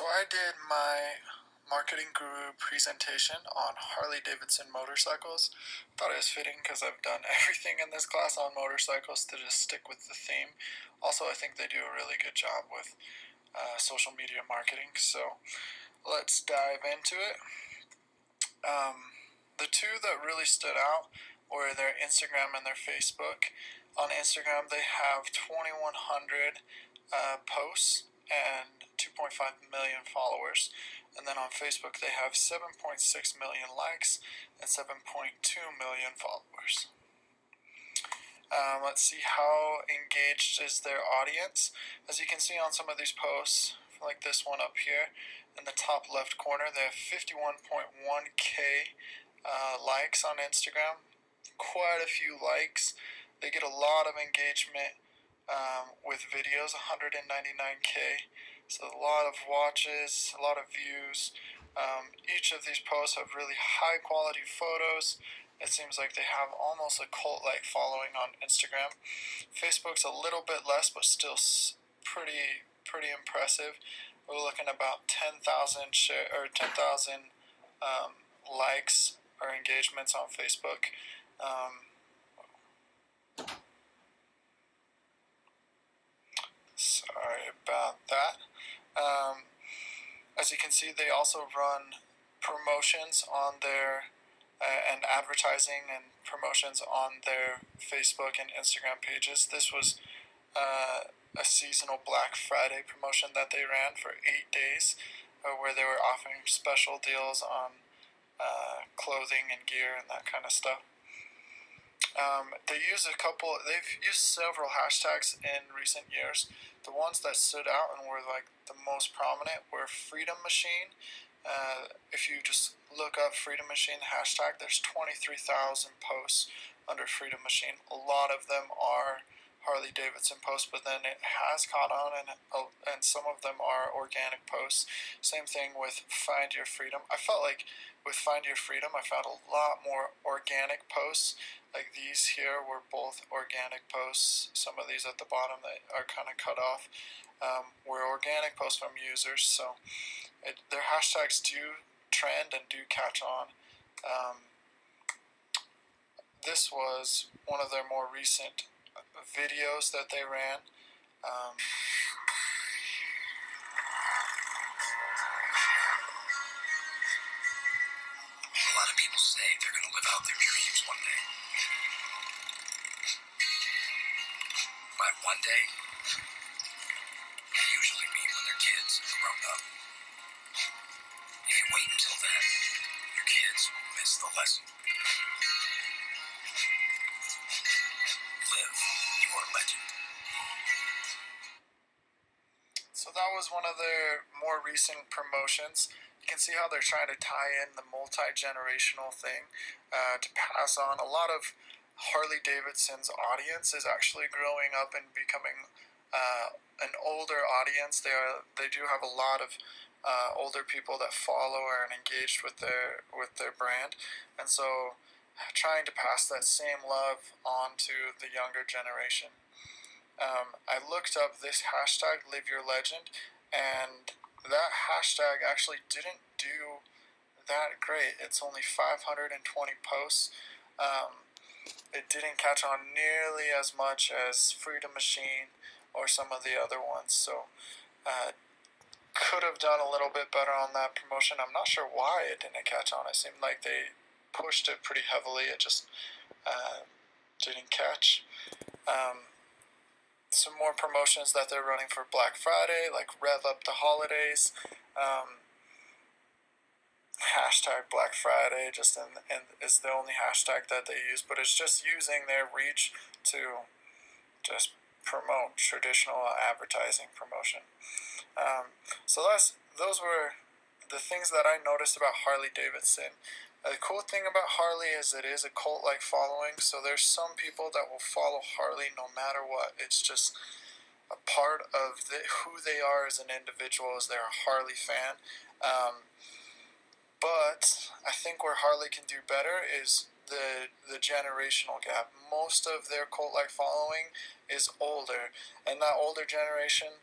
So I did my marketing guru presentation on Harley-Davidson motorcycles. Thought it was fitting because I've done everything in this class on motorcycles to just stick with the theme. Also, I think they do a really good job with social media marketing. So let's dive into it. The two that really stood out were their Instagram and their Facebook. On Instagram, they have 2,100 posts and 2.5 million followers. And then on Facebook, they have 7.6 million likes and 7.2 million followers. Let's see how engaged is their audience. As you can see on some of these posts, like this one up here, in the top left corner, they have 51.1k likes on Instagram. Quite a few likes. They get a lot of engagement with videos, 199k. So a lot of watches, a lot of views. Each of these posts have really high quality photos. It seems like they have almost a cult-like following on Instagram. Facebook's a little bit less, but still pretty impressive. We're looking about 10,000 likes or engagements on Facebook. Sorry about that. As you can see, they also run promotions on their and advertising and promotions on their Facebook and Instagram pages. This was a seasonal Black Friday promotion that they ran for 8 days, where they were offering special deals on clothing and gear and that kind of stuff. They've used several hashtags in recent years. The ones that stood out and were like the most prominent were Freedom Machine. If you just look up Freedom Machine hashtag, there's 23,000 posts under Freedom Machine. A lot of them are Harley-Davidson posts, but then it has caught on, and some of them are organic posts. Same thing with Find Your Freedom. I felt like with Find Your Freedom, I found a lot more organic posts. Like these here were both organic posts. Some of these at the bottom that are kind of cut off were organic posts from users. So their hashtags do trend and do catch on. This was one of their more recent videos that they ran. A lot of people say they're going to live out their dreams one day. By one day, they usually mean when their kids have grown up. If you wait until then, your kids will miss the lesson. Live your legend. So that was one of their more recent promotions. You can see how they're trying to tie in the multi-generational thing to pass on. A lot of Harley-Davidson's audience is actually growing up and becoming an older audience. They do have a lot of older people that follow and engaged with their brand, and so trying to pass that same love on to the younger generation. I looked up this hashtag, Live Your Legend, and that hashtag actually didn't do that great. It's only 520 posts. It didn't catch on nearly as much as Freedom Machine or some of the other ones. So could have done a little bit better on that promotion. I'm not sure why it didn't catch on. It seemed like they pushed it pretty heavily. It just didn't catch. Some more promotions that they're running for Black Friday, like Rev Up the Holidays, hashtag Black Friday, just is the only hashtag that they use, but it's just using their reach to just promote traditional advertising promotion. So those were the things that I noticed about Harley-Davidson. The cool thing about Harley is it is a cult-like following, so there's some people that will follow Harley no matter what. It's just a part of who they are as an individual, as they're a Harley fan. But I think where Harley can do better is the generational gap. Most of their cult-like following is older, and that older generation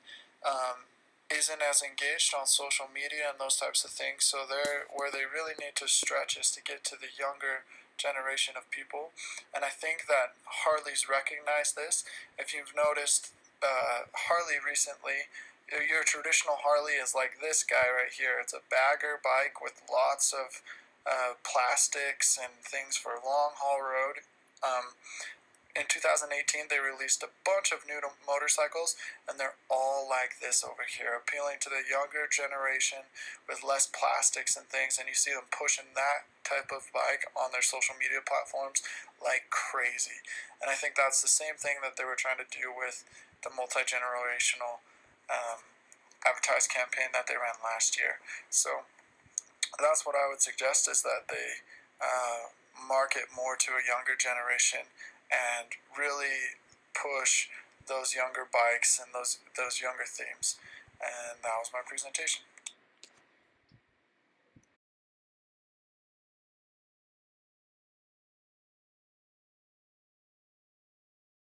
isn't as engaged on social media and those types of things. So they're where they really need to stretch is to get to the younger generation of people. And I think that Harley's recognized this. If you've noticed, Harley recently, your traditional Harley is like this guy right here. It's a bagger bike with lots of plastics and things for long haul road. In 2018, they released a bunch of new motorcycles, and they're all like this over here, appealing to the younger generation with less plastics and things. And you see them pushing that type of bike on their social media platforms like crazy. And I think that's the same thing that they were trying to do with the multi-generational advertised campaign that they ran last year. So that's what I would suggest, is that they market more to a younger generation and really push those younger bikes and those younger themes. And that was my presentation.